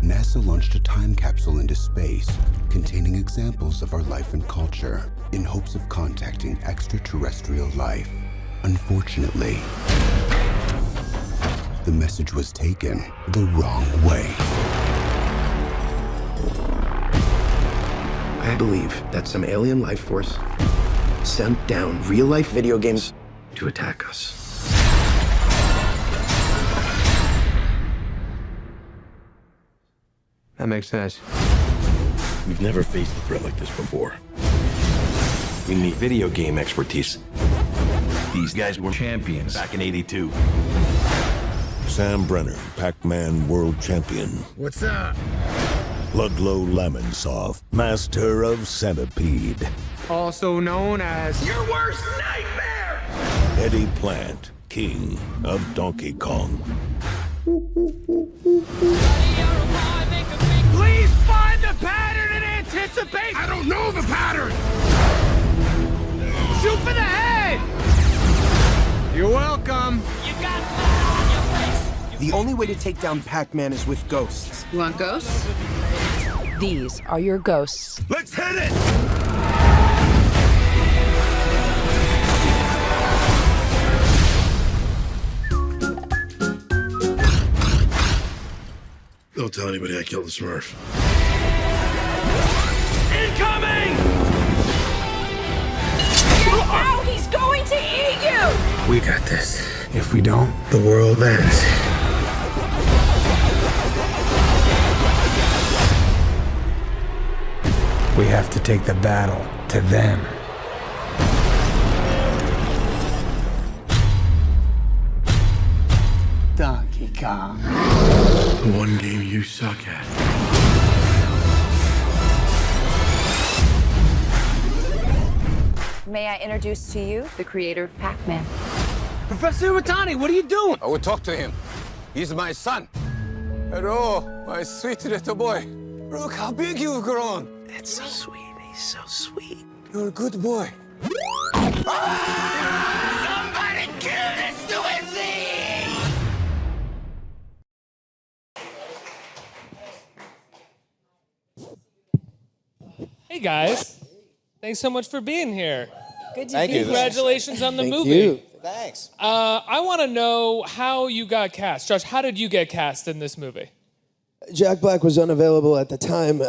NASA launched a time capsule into space containing examples of our life and culture in hopes of contacting extraterrestrial life. Unfortunately, the message was taken the wrong way. I believe that some alien life force sent down real-life video games to attack us. That makes sense. We've never faced a threat like this before. We need video game expertise. These guys were champions back in '82. Sam Brenner, Pac-Man World Champion. What's up? Ludlow Lamensov, Master of Centipede. Also known as your worst nightmare! Eddie Plant, King of Donkey Kong. Please find the pattern and anticipate! I don't know the pattern! Shoot for the head! You're welcome. You got that on your face. The only way to take down Pac-Man is with ghosts. You want ghosts? These are your ghosts. Let's hit it! Don't tell anybody I killed the Smurf. Incoming! Get out! He's going to eat you! We got this. If we don't, the world ends. We have to take the battle to them. Donkey Kong. The one game you suck at. May I introduce to you the creator of Pac-Man? Professor Iwatani, what are you doing? I will talk to him. He's my son. Hello, my sweet little boy. Look how big you've grown. That's so sweet. He's so sweet. You're a good boy. Somebody kill this Swizzy! Hey guys, thanks so much for being here. Good to be here. Congratulations on the movie. You. Thanks. I want to know how you got cast. Josh, how did you get cast in this movie? Jack Black was unavailable at the time. No,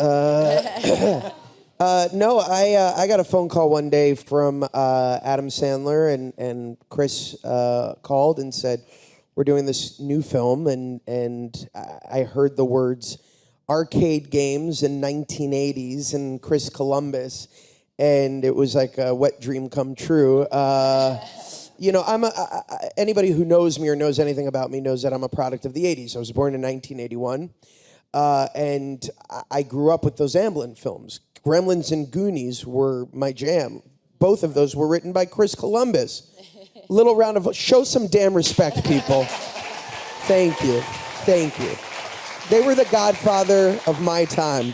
I got a phone call one day from Adam Sandler, and Chris called and said, we're doing this new film, and I heard the words arcade games in 1980s and Chris Columbus, and it was like a wet dream come true. You know, anybody who knows me or knows anything about me knows that I'm a product of the 80s. I was born in 1981, and I grew up with those Amblin films. Gremlins and Goonies were my jam. Both of those were written by Chris Columbus. Little round of, show some damn respect, people. Thank you, thank you. They were the godfather of my time.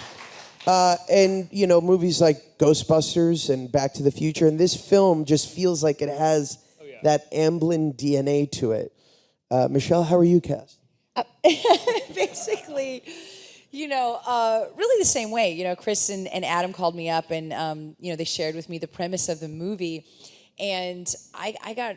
And, you know, movies like Ghostbusters and Back to the Future, and this film just feels like it has that Amblin DNA to it. Michelle, how are you cast? Basically, you know, really the same way. You know, Chris and Adam called me up and, you know, they shared with me the premise of the movie. And I got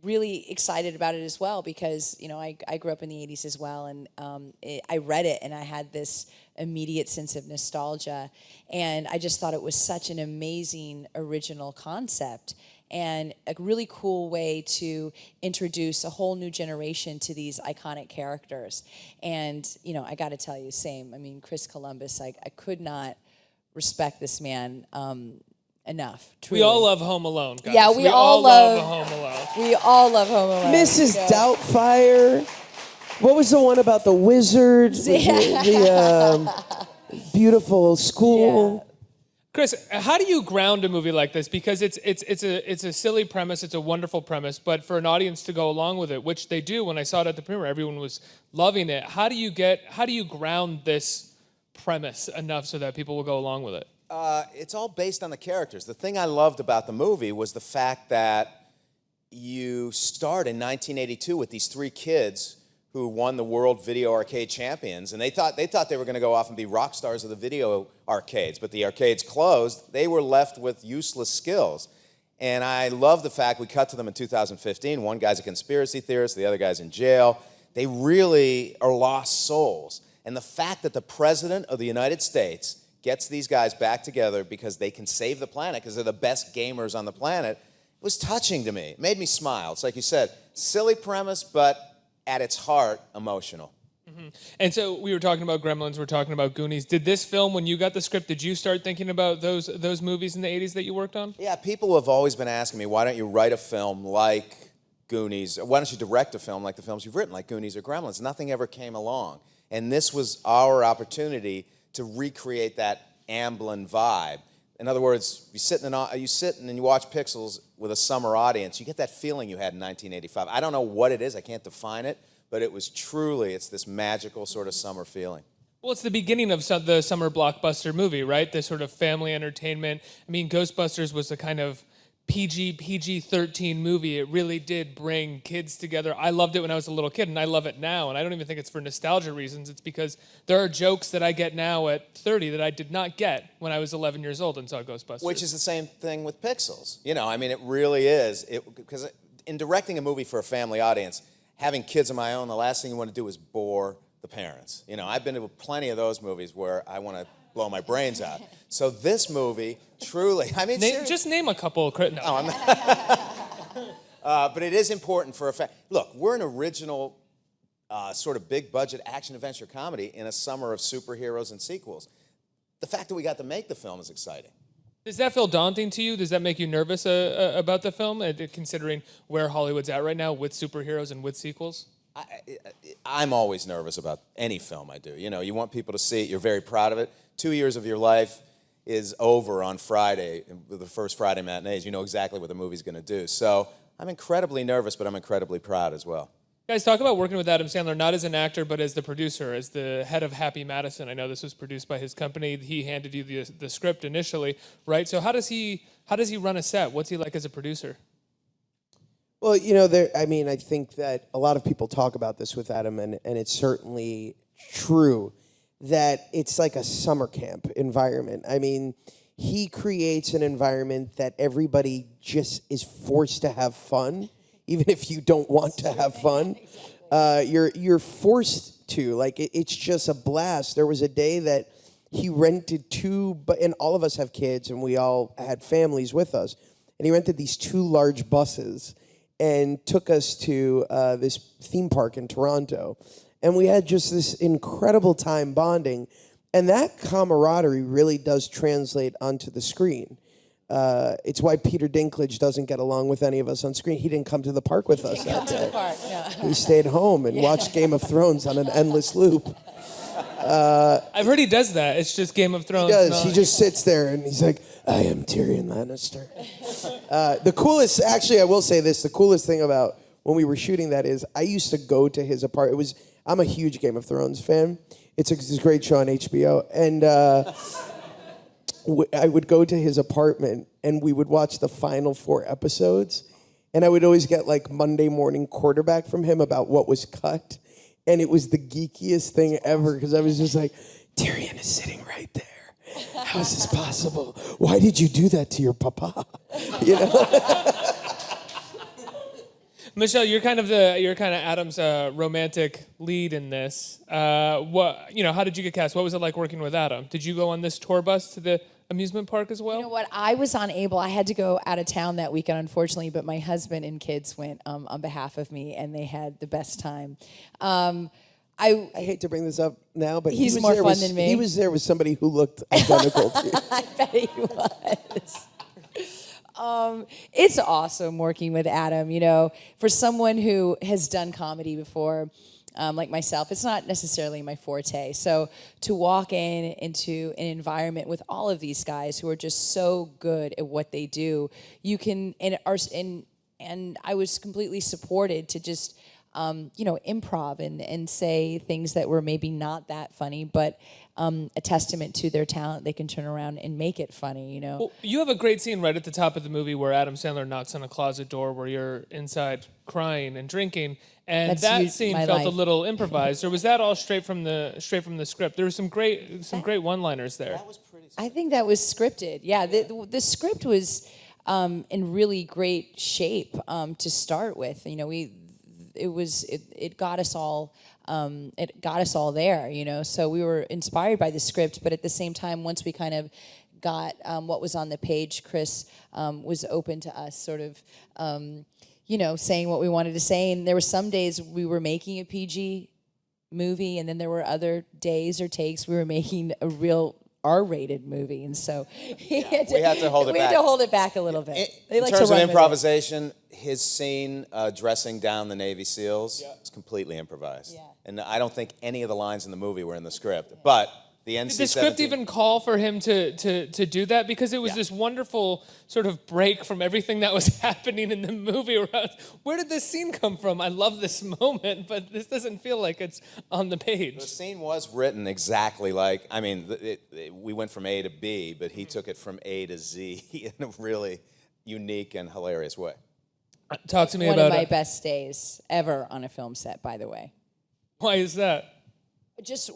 really excited about it as well because, you know, I grew up in the 80s as well. And I read it and I had this immediate sense of nostalgia. And I just thought it was such an amazing original concept and a really cool way to introduce a whole new generation to these iconic characters. And, you know, I got to tell you, same. I mean, Chris Columbus, I could not respect this man enough. Truly. We all love Home Alone, guys. Yeah, we all love Home Alone. We all love Home Alone. Mrs. Doubtfire. What was the one about the wizard? The beautiful school. Yeah. Chris, how do you ground a movie like this? Because it's a silly premise, it's a wonderful premise, but for an audience to go along with it, which they do. When I saw it at the premiere, everyone was loving it. How do you ground this premise enough so that people will go along with it? It's all based on the characters. The thing I loved about the movie was the fact that you start in 1982 with these three kids who won the World Video Arcade Champions, and they thought they were going to go off and be rock stars of the video arcades, but the arcades closed. They were left with useless skills. And I love the fact we cut to them in 2015. One guy's a conspiracy theorist, the other guy's in jail. They really are lost souls. And the fact that the President of the United States gets these guys back together because they can save the planet, because they're the best gamers on the planet, it was touching to me. It made me smile. It's like you said, silly premise, but at its heart, emotional. Mm-hmm. And so we were talking about Gremlins, we're talking about Goonies. Did this film, when you got the script, did you start thinking about those movies in the 80s that you worked on? Yeah, people have always been asking me, why don't you write a film like Goonies? Why don't you direct a film like the films you've written, like Goonies or Gremlins? Nothing ever came along. And this was our opportunity to recreate that Amblin vibe. In other words, you sit and you watch Pixels with a summer audience, you get that feeling you had in 1985. I don't know what it is, I can't define it, but it was truly, it's this magical sort of summer feeling. Well, it's the beginning of the summer blockbuster movie, right? This sort of family entertainment. I mean, Ghostbusters was a kind of PG-13 movie. It really did bring kids together. I loved it when I was a little kid, and I love it now. And I don't even think it's for nostalgia reasons. It's because there are jokes that I get now at 30 that I did not get when I was 11 years old and saw Ghostbusters. Which is the same thing with Pixels. You know, I mean, it really is. Because in directing a movie for a family audience, having kids of my own, the last thing you want to do is bore the parents. You know, I've been to plenty of those movies where I want to blow my brains out. So this movie, truly, I mean, just name a couple. No, I'm not. But it is important for a fact. Look, we're an original sort of big budget action adventure comedy in a summer of superheroes and sequels. The fact that we got to make the film is exciting. Does that feel daunting to you? Does that make you nervous about the film, considering where Hollywood's at right now with superheroes and with sequels? I'm always nervous about any film I do. You know, you want people to see it. You're very proud of it. 2 years of your life is over on Friday, the first Friday matinees. You know exactly what the movie's going to do. So I'm incredibly nervous, but I'm incredibly proud as well. Guys, talk about working with Adam Sandler, not as an actor, but as the producer, as the head of Happy Madison. I know this was produced by his company. He handed you the script initially, right? So how does he run a set? What's he like as a producer? Well, you know, I think that a lot of people talk about this with Adam, and it's certainly true that it's like a summer camp environment. I mean, he creates an environment that everybody just is forced to have fun, even if you don't want to have fun. You're forced to. Like, it's just a blast. There was a day that he rented and all of us have kids, and we all had families with us, and he rented these 2 large buses and took us to this theme park in Toronto. And we had just this incredible time bonding. And that camaraderie really does translate onto the screen. It's why Peter Dinklage doesn't get along with any of us on screen. He didn't come to the park with us that day. He stayed home and watched Game of Thrones on an endless loop. I've heard he does that. It's just Game of Thrones. He does. He just sits there and he's like, I am Tyrion Lannister. The coolest, actually, I will say this, the coolest thing about when we were shooting that is I used to go to his apartment. I'm a huge Game of Thrones fan. It's a great show on HBO. And I would go to his apartment and we would watch the final 4 episodes. And I would always get like Monday morning quarterback from him about what was cut. And it was the geekiest thing ever because I was just like, Tyrion is sitting right there. How is this possible? Why did you do that to your papa? You know? Michelle, you're kind of Adam's romantic lead in this. How did you get cast? What was it like working with Adam? Did you go on this tour bus to the amusement park as well? You know what? I was unable. I had to go out of town that weekend, unfortunately, but my husband and kids went on behalf of me, and they had the best time. I hate to bring this up now, but he's more fun than me. He was there with somebody who looked identical to you. I bet he was. It's awesome working with Adam. You know, for someone who has done comedy before, like myself, it's not necessarily my forte. So to walk into an environment with all of these guys who are just so good at what they do, you can and I was completely supported to just improv and say things that were maybe not that funny, but a testament to their talent. They can turn around and make it funny, Well, you have a great scene right at the top of the movie where Adam Sandler knocks on a closet door where you're inside crying and drinking, and That's that scene my felt life. a little improvised. Or was that all straight from the script? There were some great one-liners there. I think that was scripted. Yeah, the script was in really great shape to start with. It got us all. It got us all there. So we were inspired by the script, but at the same time, once we kind of got what was on the page, Chris was open to us sort of, saying what we wanted to say. And there were some days we were making a PG movie, and then there were other days or takes we were making a real R-rated movie, and so we had to hold it back. We had to hold it back a little bit. In terms of improvisation, his scene dressing down the Navy SEALs is completely improvised. Yeah. And I don't think any of the lines in the movie were in the script. But the NC-17... Did the script even call for him to do that? Because it was this wonderful sort of break from everything that was happening in the movie. Where did this scene come from? I love this moment, but this doesn't feel like it's on the page. The scene was written exactly like... we went from A to B, but he took it from A to Z in a really unique and hilarious way. Talk to me about it. One of my best days ever on a film set, by the way. Why is that? Just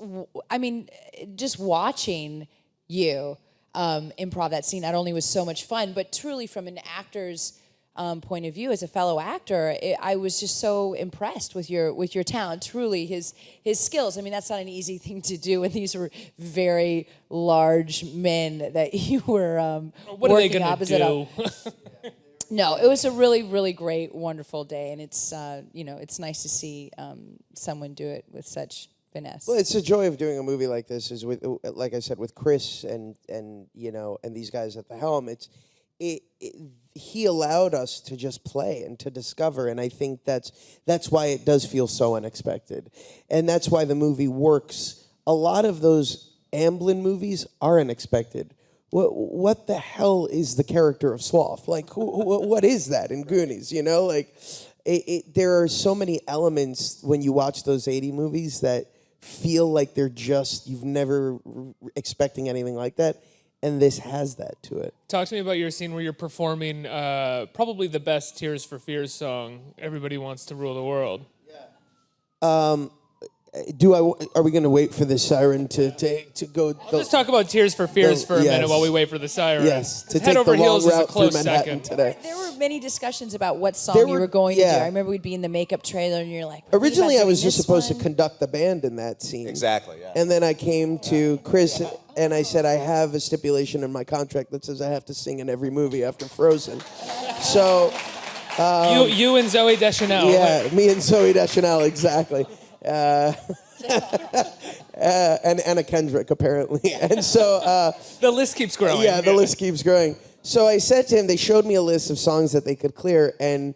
watching you improv that scene not only was so much fun, but truly from an actor's point of view, as a fellow actor, I was just so impressed with your talent. Truly, his skills. I mean, that's not an easy thing to do. And these were very large men that you were what working are they gonna do? No, it was a really, really great, wonderful day, and it's it's nice to see someone do it with such finesse. Well, it's the joy of doing a movie like this is with, like I said, with Chris and these guys at the helm. He allowed us to just play and to discover, and I think that's why it does feel so unexpected, and that's why the movie works. A lot of those Amblin movies are unexpected. What the hell is the character of Sloth? Like, what is that in Goonies? There are so many elements when you watch those 80 movies that feel like they're just, you've never expecting anything like that. And this has that to it. Talk to me about your scene where you're performing probably the best Tears for Fears song, Everybody Wants to Rule the World. Yeah. Are we going to wait for the siren to go? Let's talk about Tears for Fears for a minute while we wait for the siren. Yes, to Head take Over the long Heels is a route close through Manhattan second. today. There were many discussions about what song you were going to do. I remember we'd be in the makeup trailer, and you're like, originally I was just supposed to conduct the band in that scene. Exactly, yeah. And then I came to Chris and I said, I have a stipulation in my contract that says I have to sing in every movie after Frozen. So... you and Zooey Deschanel. Yeah, me and Zooey Deschanel, exactly. And Anna Kendrick, apparently. And so... the list keeps growing. Yeah, the list keeps growing. So I said to him, they showed me a list of songs that they could clear, and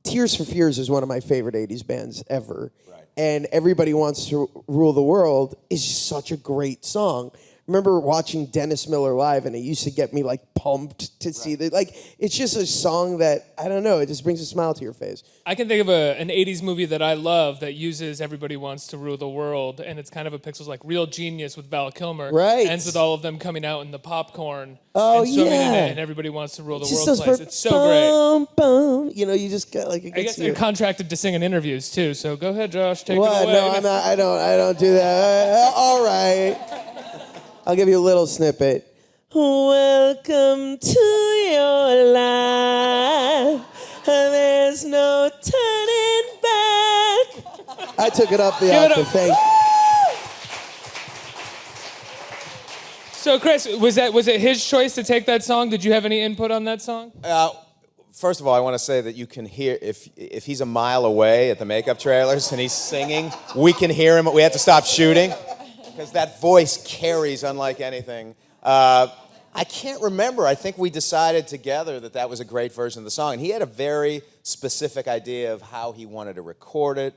Tears for Fears is one of my favorite 80s bands ever. Right. And Everybody Wants to Rule the World is such a great song. I remember watching Dennis Miller live, and it used to get me like pumped to see that. Like, it's just a song that, I don't know, it just brings a smile to your face. I can think of an 80s movie that I love that uses Everybody Wants to Rule the World, and it's kind of a Pixels like Real Genius with Val Kilmer. Right. Ends with all of them coming out in the popcorn. Oh, and swimming yeah. in it, and Everybody Wants to Rule the Just World those place. It's so great. Boom. You know, you just got like, it I gets guess you. they're contracted to sing in interviews too, so go ahead, Josh, take What? it away. No, I'm not, I don't do that. All right. I'll give you a little snippet. Welcome to your life. There's no turning back. I took it up the octave. Thank you. So, Chris, was it his choice to take that song? Did you have any input on that song? First of all, I want to say that you can hear, if he's a mile away at the makeup trailers and he's singing, we can hear him. We have to stop shooting because that voice carries unlike anything. I can't remember. I think we decided together that was a great version of the song. And he had a very specific idea of how he wanted to record it,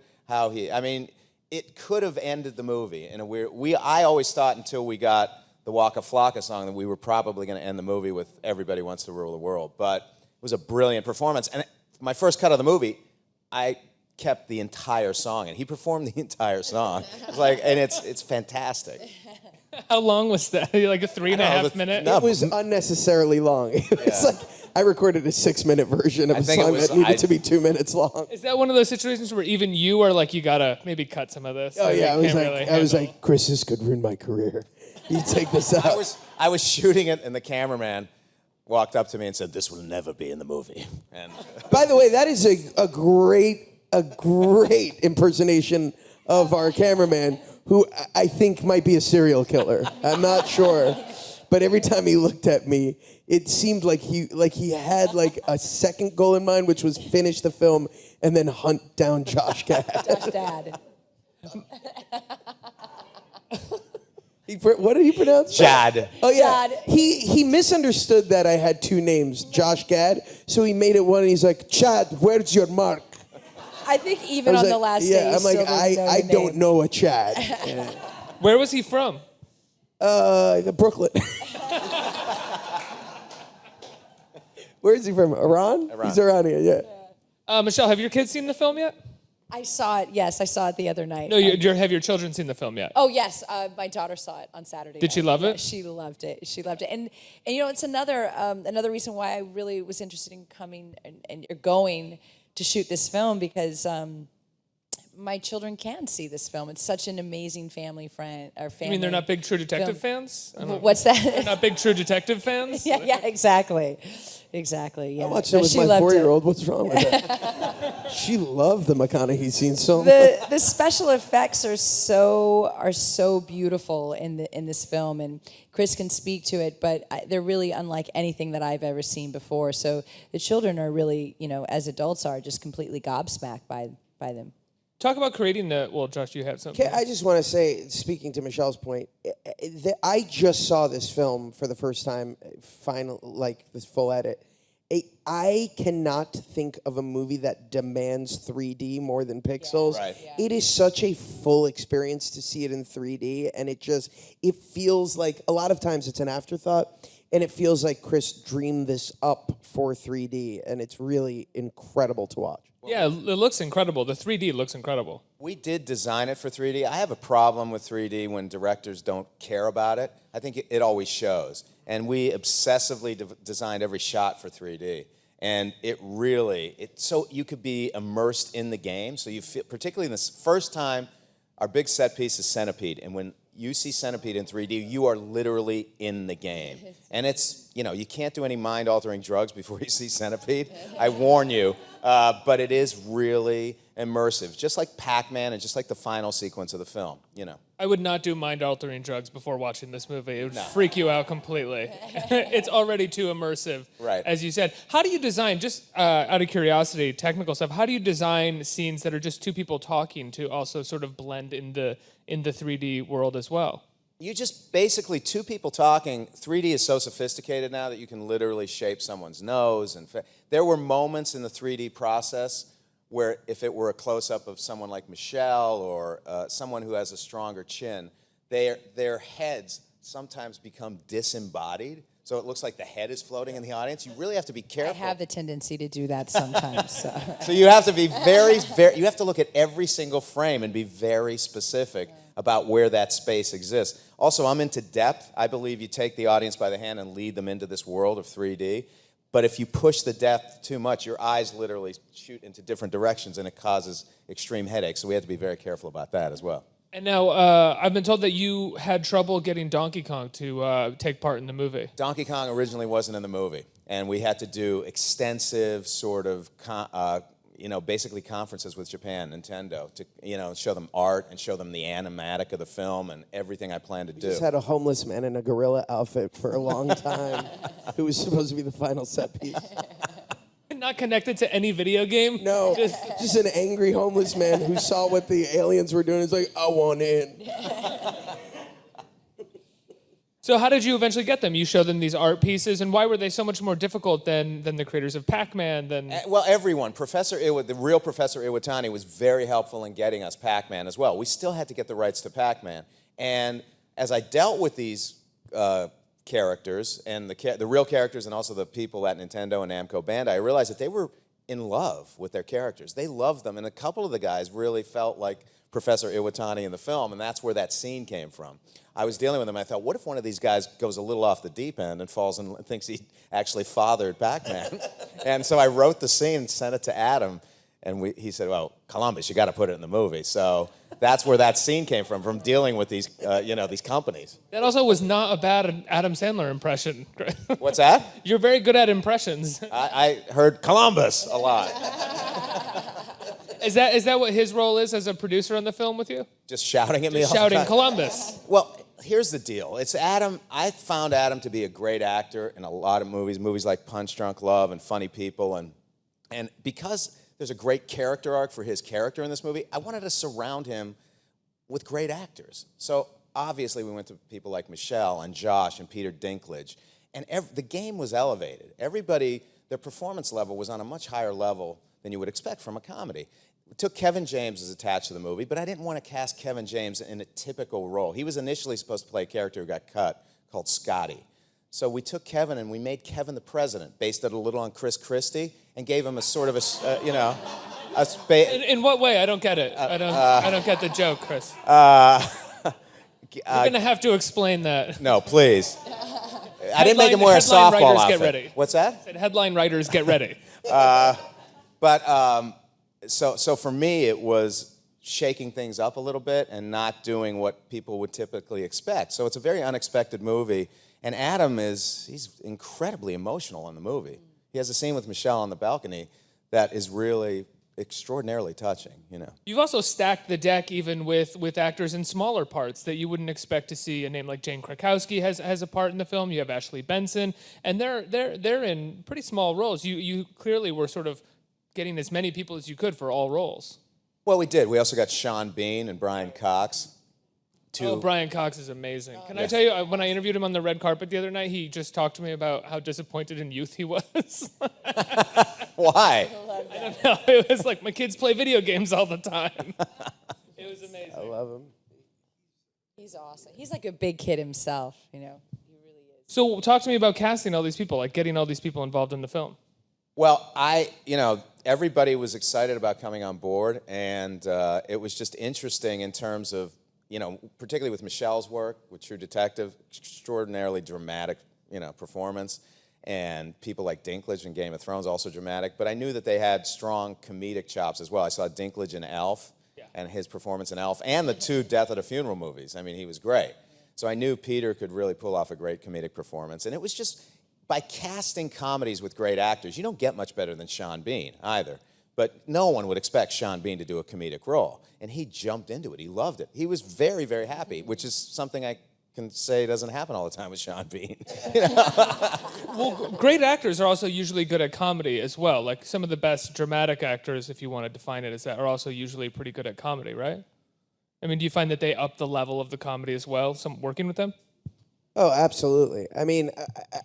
it could have ended the movie in a weird... I always thought until we got the Waka Flocka song that we were probably going to end the movie with Everybody Wants to Rule the World. But it was a brilliant performance. And my first cut of the movie, I kept the entire song, and he performed the entire song. It's like, and it's fantastic. How long was that? Like a 3.5 minute? No, It was unnecessarily long. It was like I recorded a 6-minute version of a think it song was- that needed I- to be 2 minutes long. Is that one of those situations where even you are like, you gotta maybe cut some of this? Oh Like, yeah, you can't really I was handle- like, Chris, this could ruin my career. You take this out. I was shooting it, and the cameraman walked up to me and said, "This will never be in the movie." And By the way, that is a great impersonation of our cameraman, who I think might be a serial killer. I'm not sure, but every time he looked at me, it seemed like he had like a second goal in mind, which was finish the film and then hunt down Josh Gad. Josh Dad. What did he pronounce? Chad. Oh yeah. Chad. He misunderstood that I had two names, Josh Gad, so he made it one. And he's like, Chad, where's your mark? I think even I was on the like, last yeah, day, he I'm like, still doesn't know I your don't name. know a Chad. Yeah. Where was he from? Brooklyn. Where is he from? Iran? He's Iranian, yeah. Michelle, have your kids seen the film yet? I saw it. Yes, I saw it the other night. No, have your children seen the film yet? Oh yes, my daughter saw it on Saturday. Did she night. love Yeah, it? she loved it. She loved it, and you know it's another reason why I really was interested in coming and going to shoot this film because my children can see this film. It's such an amazing family friend or family. You mean they're not big True Detective film. fans? I don't know. What's They're that? not big True Detective fans? yeah, exactly. Yeah. I watched No, it with she my loved it. 4-year-old. What's wrong with that? She loved the McConaughey scene so much. The special effects are so beautiful in this film, and Chris can speak to it, but they're really unlike anything that I've ever seen before. So the children are really, as adults are, just completely gobsmacked by them. Talk about creating well, Josh, you have something. Okay, I just want to say, speaking to Michelle's point, I just saw this film for the first time, this full edit. I cannot think of a movie that demands 3D more than pixels. Right. It is such a full experience to see it in 3D, and it feels like, a lot of times it's an afterthought, and it feels like Chris dreamed this up for 3D, and it's really incredible to watch. Yeah, it looks incredible. The 3D looks incredible. we did design it for 3D. I have a problem with 3D when directors don't care about it. I think it always shows. And we obsessively designed every shot for 3D. And so you could be immersed in the game. So you feel, particularly in this first time, our big set piece is Centipede. And when you see Centipede in 3D, you are literally in the game. And it's, you can't do any mind-altering drugs before you see Centipede. I warn you. But it is really immersive, just like Pac-Man and just like the final sequence of the film, I would not do mind-altering drugs before watching this movie. It would freak you out completely. It's already too immersive, Right. as you said. How do you design, just out of curiosity, technical stuff, how do you design scenes that are just two people talking to also sort of blend in the 3D world as well? You just basically two people talking. 3D is so sophisticated now that you can literally shape someone's nose. And there were moments in the 3D process where if it were a close-up of someone like Michelle or someone who has a stronger chin, their heads sometimes become disembodied. So it looks like the head is floating in the audience. You really have to be careful. I have the tendency to do that sometimes. So you have to be very, you have to look at every single frame and be very specific about where that space exists. Also, I'm into depth. I believe you take the audience by the hand and lead them into this world of 3D. But if you push the depth too much, your eyes literally shoot into different directions and it causes extreme headaches. So we have to be very careful about that as well. And now, I've been told that you had trouble getting Donkey Kong to take part in the movie. Donkey Kong originally wasn't in the movie. And we had to do extensive sort of basically conferences with Japan, Nintendo, to show them art and show them the animatic of the film and everything I planned to do. Just had a homeless man in a gorilla outfit for a long time who was supposed to be the final set piece. Not connected to any video game? No, just an angry homeless man who saw what the aliens were doing. He's like, I want in. So how did you eventually get them? You showed them these art pieces, and why were they so much more difficult than the creators of Pac-Man? Well, everyone. Professor Iwatani, the real Professor Iwatani, was very helpful in getting us Pac-Man as well. We still had to get the rights to Pac-Man. And as I dealt with these characters, and the real characters and also the people at Nintendo and Namco Bandai, I realized that they were in love with their characters. They loved them, and a couple of the guys really felt like Professor Iwatani in the film, and that's where that scene came from. I was dealing with them, and I thought, what if one of these guys goes a little off the deep end and falls and thinks he actually fathered Pac-Man? And so I wrote the scene and sent it to Adam, and he said, well, Columbus, you got to put it in the movie. So that's where that scene came from dealing with these, these companies. That also was not a bad Adam Sandler impression. What's that? You're very good at impressions. I heard Columbus a lot. Is that what his role is as a producer on the film with you? Just shouting at me all the Shouting time. Columbus. Well, here's the deal. It's Adam. I found Adam to be a great actor in a lot of movies like Punch Drunk Love and Funny People. And because there's a great character arc for his character in this movie, I wanted to surround him with great actors. So obviously we went to people like Michelle and Josh and Peter Dinklage. And the game was elevated. Everybody, their performance level was on a much higher level than you would expect from a comedy. We took Kevin James as attached to the movie, but I didn't want to cast Kevin James in a typical role. He was initially supposed to play a character who got cut called Scotty. So we took Kevin and we made Kevin the president, based it a little on Chris Christie, and gave him a sort of a space. In what way? I don't get it. I don't get the joke, Chris. You're gonna have to explain that. No, please. I didn't make him wear a softball writers outfit. Get ready. What's that? Said headline writers get ready. So for me, it was shaking things up a little bit and not doing what people would typically expect. So it's a very unexpected movie. And Adam he's incredibly emotional in the movie. He has a scene with Michelle on the balcony that is really extraordinarily touching, You've also stacked the deck even with actors in smaller parts that you wouldn't expect to see. A name like Jane Krakowski has a part in the film. You have Ashley Benson, and they're in pretty small roles. You clearly were sort of getting as many people as you could for all roles. Well, we did. We also got Sean Bean and Brian Cox. Oh, Brian Cox is amazing. Can I tell you, when I interviewed him on the red carpet the other night, he just talked to me about how disappointed in youth he was. Why? I don't know. It was like, my kids play video games all the time. It was amazing. I love him. He's awesome. He's like a big kid himself, He really is. So talk to me about casting all these people, like getting all these people involved in the film. Well, everybody was excited about coming on board, and it was just interesting in terms of, particularly with Michelle's work, with True Detective, extraordinarily dramatic, performance, and people like Dinklage in Game of Thrones, also dramatic, but I knew that they had strong comedic chops as well. I saw Dinklage in Elf, and his performance in Elf, and the 2 Death at a Funeral movies. I mean, he was great. So I knew Peter could really pull off a great comedic performance, and it was just, by casting comedies with great actors, you don't get much better than Sean Bean either. But no one would expect Sean Bean to do a comedic role. And he jumped into it. He loved it. He was very, very happy, which is something I can say doesn't happen all the time with Sean Bean. Well, great actors are also usually good at comedy as well. Like some of the best dramatic actors, if you want to define it as that, are also usually pretty good at comedy, right? I mean, do you find that they up the level of the comedy as well, working with them? Oh, absolutely. I mean,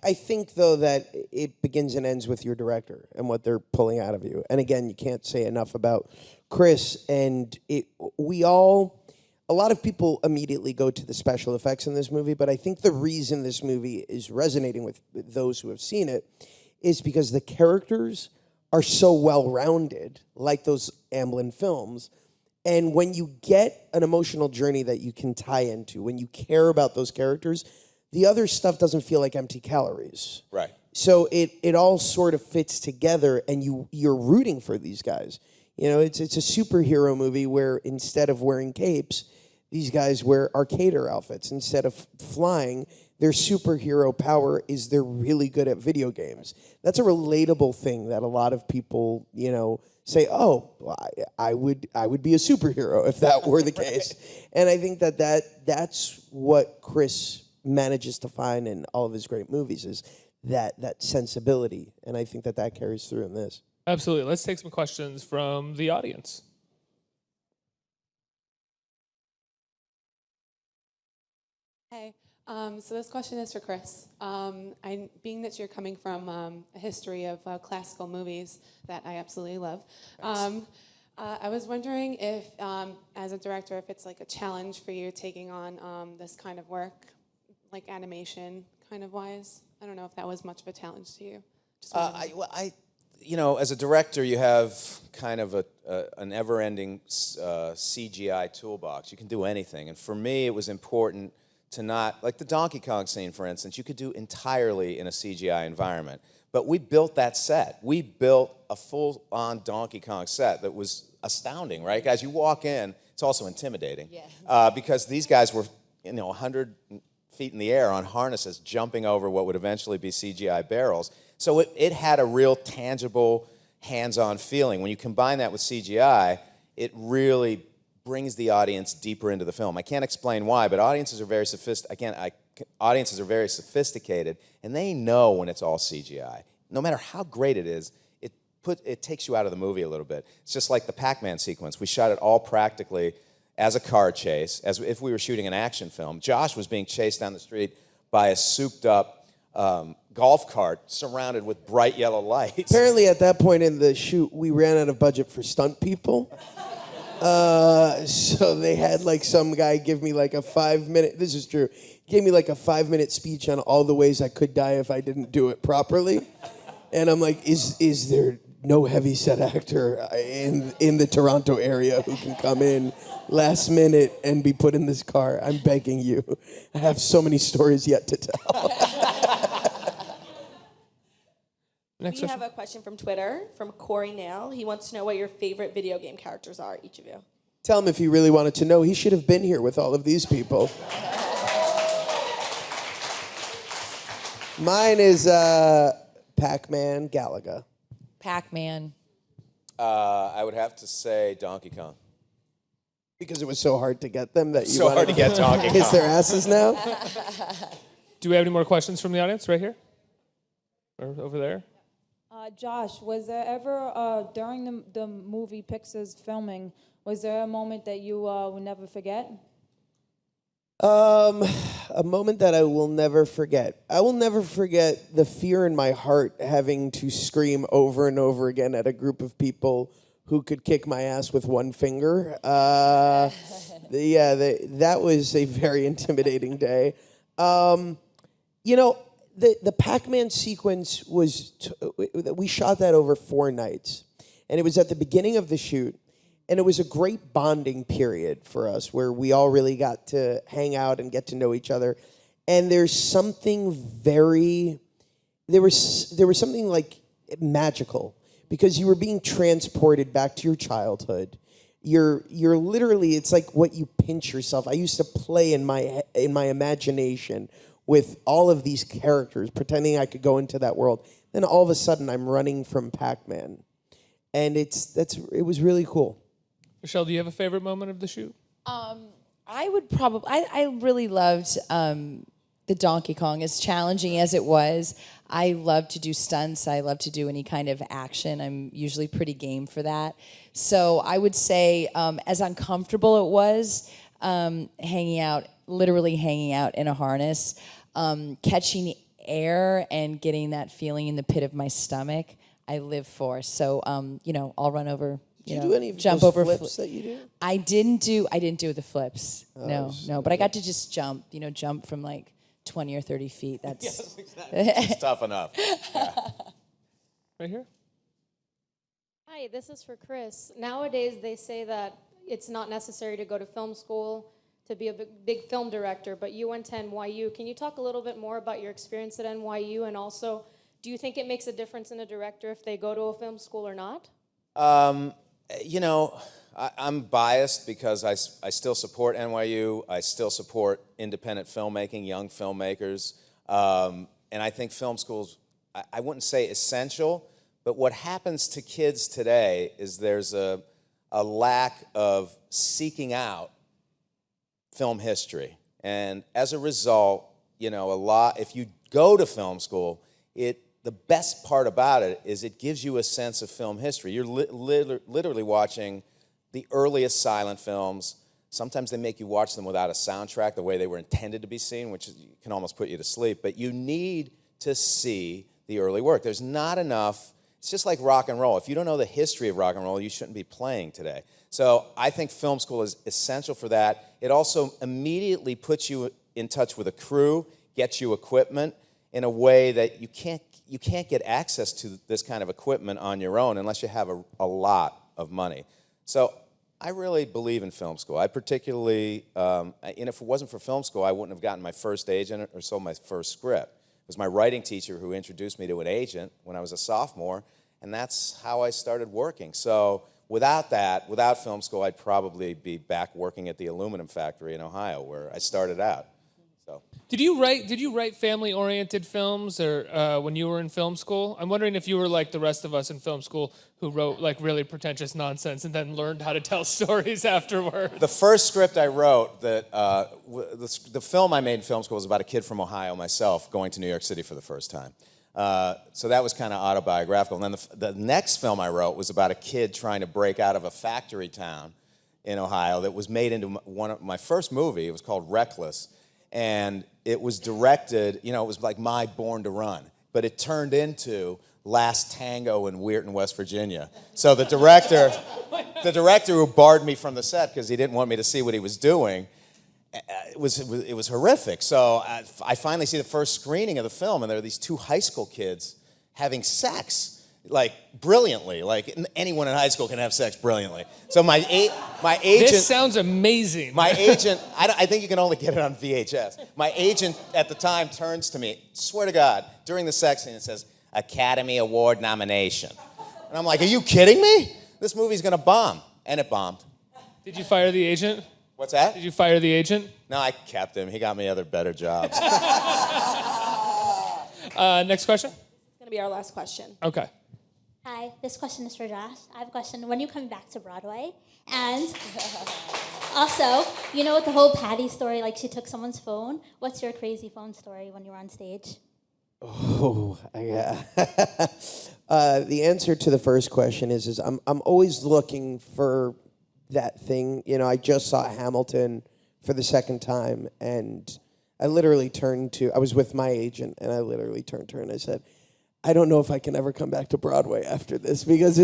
I think, though, that it begins and ends with your director and what they're pulling out of you. And again, you can't say enough about Chris. And a lot of people immediately go to the special effects in this movie, but I think the reason this movie is resonating with those who have seen it is because the characters are so well-rounded, like those Amblin films. And when you get an emotional journey that you can tie into, when you care about those characters, the other stuff doesn't feel like empty calories. Right. So it all sort of fits together, and you're rooting for these guys. It's a superhero movie where instead of wearing capes, these guys wear arcader outfits. Instead of flying, their superhero power is they're really good at video games. That's a relatable thing that a lot of people, say, oh, I would be a superhero if that were the case. And I think that's what Chris manages to find in all of his great movies is that sensibility. And I think that carries through in this. Absolutely. Let's take some questions from the audience. Hey, so this question is for Chris. Being that you're coming from a history of classical movies that I absolutely love, I was wondering if, as a director, if it's like a challenge for you taking on this kind of work, like animation kind of wise. I don't know if that was much of a challenge to you. as a director, you have kind of an ever-ending CGI toolbox. You can do anything. And for me, it was important to not, like the Donkey Kong scene, for instance, you could do entirely in a CGI environment. But we built that set. We built a full-on Donkey Kong set that was astounding, right? Guys, you walk in, it's also intimidating. Yeah. Because these guys were, 100 feet in the air on harnesses jumping over what would eventually be CGI barrels. So it had a real tangible, hands-on feeling. When you combine that with CGI, it really brings the audience deeper into the film. I can't explain why, but audiences are very sophisticated, and they know when it's all CGI. No matter how great it is, it takes you out of the movie a little bit. It's just like the Pac-Man sequence. We shot it all practically as a car chase, as if we were shooting an action film. Josh was being chased down the street by a souped-up golf cart surrounded with bright yellow lights. Apparently, at that point in the shoot, we ran out of budget for stunt people. So they had some guy give me a 5-minute, this is true, gave me a 5-minute speech on all the ways I could die if I didn't do it properly. And I'm like, is there no heavyset actor in the Toronto area who can come in last minute and be put in this car? I'm begging you. I have so many stories yet to tell. We have a question from Twitter from Corey Nail. He wants to know what your favorite video game characters are, each of you. Tell him if he really wanted to know, he should have been here with all of these people. Mine is Pac-Man Galaga. Pac-Man. I would have to say Donkey Kong. Because it was so hard to get them that you so hard to get Donkey Kong. Kiss their asses now? Do we have any more questions from the audience right here? Or over there? Josh, was there ever, during the movie Pixar's filming, was there a moment that you will never forget? A moment that I will never forget. I will never forget the fear in my heart having to scream over and over again at a group of people who could kick my ass with one finger. That was a very intimidating day. The Pac-Man sequence we shot that over 4 nights. And it was at the beginning of the shoot. And it was a great bonding period for us where we all really got to hang out and get to know each other. And there's something there was something magical because you were being transported back to your childhood. You're literally, it's like what you pinch yourself. I used to play in my imagination with all of these characters, pretending I could go into that world. Then all of a sudden, I'm running from Pac-Man, and it was really cool. Michelle, do you have a favorite moment of the shoot? I would probably. I really loved the Donkey Kong, as challenging as it was. I love to do stunts. I love to do any kind of action. I'm usually pretty game for that. So I would say, as uncomfortable it was, literally hanging out in a harness, catching air and getting that feeling in the pit of my stomach, I live for. So, I'll run over. Did you do any of jump those over flips that you do? I didn't do the flips. No. But I got to just jump. Jump from 20 or 30 feet. That's yes, exactly. It's tough enough. Yeah. Right here. Hi, this is for Chris. Nowadays, they say that it's not necessary to go to film school to be a big film director, but you went to NYU. Can you talk a little bit more about your experience at NYU, and also, do you think it makes a difference in a director if they go to a film school or not? I'm biased because I still support NYU. I still support independent filmmaking, young filmmakers. And I think film schools, I wouldn't say essential, but what happens to kids today is there's a lack of seeking out film history. And as a result, if you go to film school, the best part about it is it gives you a sense of film history. You're literally watching the earliest silent films. Sometimes they make you watch them without a soundtrack, the way they were intended to be seen, which can almost put you to sleep. But you need to see the early work. There's not enough. It's just like rock and roll. If you don't know the history of rock and roll, you shouldn't be playing today. So I think film school is essential for that. It also immediately puts you in touch with a crew, gets you equipment in a way that you can't you can't get access to this kind of equipment on your own unless you have a lot of money. So I really believe in film school. I particularly, and if it wasn't for film school, I wouldn't have gotten my first agent or sold my first script. It was my writing teacher who introduced me to an agent when I was a sophomore, and that's how I started working. So without that, without film school, I'd probably be back working at the aluminum factory in Ohio where I started out. So. Did you write family-oriented films or when you were in film school? I'm wondering if you were like the rest of us in film school who wrote like really pretentious nonsense and then learned how to tell stories afterward. The first script I wrote, the film I made in film school was about a kid from Ohio, myself, going to New York City for the first time. So that was kind of autobiographical. And then the next film I wrote was about a kid trying to break out of a factory town in Ohio that was made into one of my first movie. It was called Reckless. And it was directed, it was like my Born to Run, but it turned into Last Tango in Weirton, West Virginia. So the director who barred me from the set because he didn't want me to see what he was doing, it was horrific. So I finally see the first screening of the film, and there are these two high school kids having sex. Like brilliantly, like anyone in high school can have sex brilliantly. So my agent. This sounds amazing. My agent, I think you can only get it on VHS. My agent at the time turns to me, swear to God, during the sex scene and says, Academy Award nomination. And I'm like, are you kidding me? This movie's gonna bomb, and it bombed. Did you fire the agent? What's that? Did you fire the agent? No, I kept him. He got me other better jobs. Next question. It's gonna be our last question. Okay. Hi, this question is for Josh. I have a question. When are you coming back to Broadway? And also, with the whole Patty story, like she took someone's phone. What's your crazy phone story when you were on stage? Oh, yeah. The answer to the first question is I'm always looking for that thing. I just saw Hamilton for the second time, and I literally I was with my agent, and I literally turned to her and I said, I don't know if I can ever come back to Broadway after this, because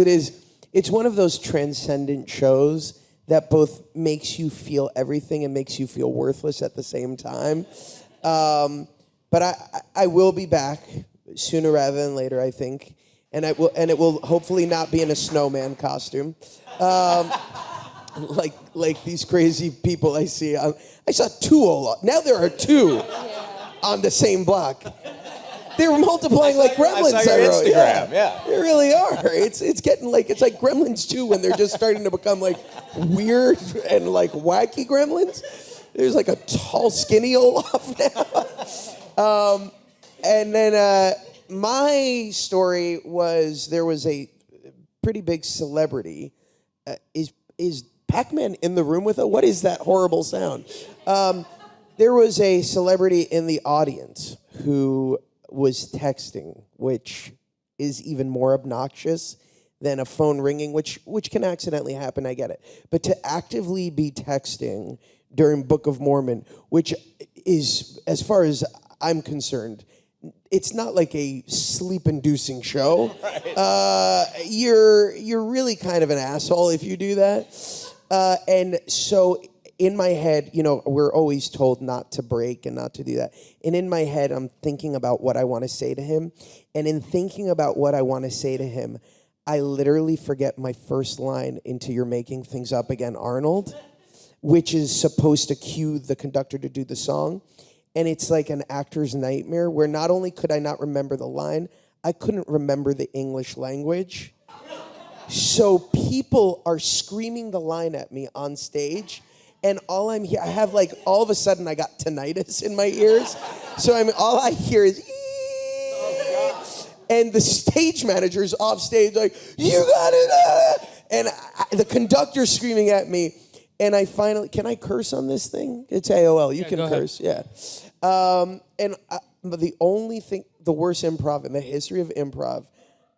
it's one of those transcendent shows that both makes you feel everything and makes you feel worthless at the same time. But I will be back sooner rather than later, I think, and it will hopefully not be in a snowman costume, like these crazy people I see. I saw two now there are two on the same block. They're multiplying like gremlins. I saw your Instagram, yeah. They really are. It's getting like Gremlins 2 when they're just starting to become like weird and like wacky gremlins. There's like a tall, skinny Olaf now. And then my story was there was a pretty big celebrity. Is Pac-Man in the room with it? What is that horrible sound? There was a celebrity in the audience who was texting, which is even more obnoxious than a phone ringing, which can accidentally happen, I get it. But to actively be texting during Book of Mormon, which is, as far as I'm concerned, it's not like a sleep-inducing show. Right. You're really kind of an asshole if you do that. And so in my head, we're always told not to break and not to do that. And in my head, I'm thinking about what I want to say to him. And in thinking about what I want to say to him, I literally forget my first line into You're Making Things Up Again, Arnold, which is supposed to cue the conductor to do the song. And it's like an actor's nightmare where not only could I not remember the line, I couldn't remember the English language. So people are screaming the line at me on stage. And all I'm here, I have like, all of a sudden I got tinnitus in my ears. So all I hear is, and the stage manager's off stage like, you got it. And the conductor's screaming at me. And I finally, can I curse on this thing? It's AOL, you can curse, yeah. But the only thing, the worst improv in the history of improv,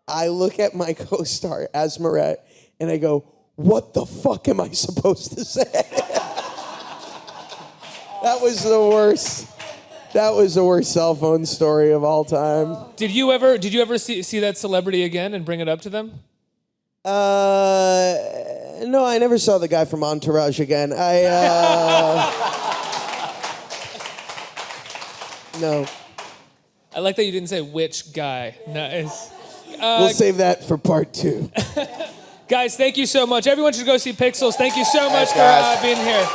I look at my co-star, Asmaret, and I go, what the fuck am I supposed to say? That was the worst. That was the worst cell phone story of all time. Did you ever see that celebrity again and bring it up to them? No, I never saw the guy from Entourage again. No. I like that you didn't say which guy. Nice. We'll save that for part 2. Guys, thank you so much. Everyone should go see Pixels. Thank you so much for being here.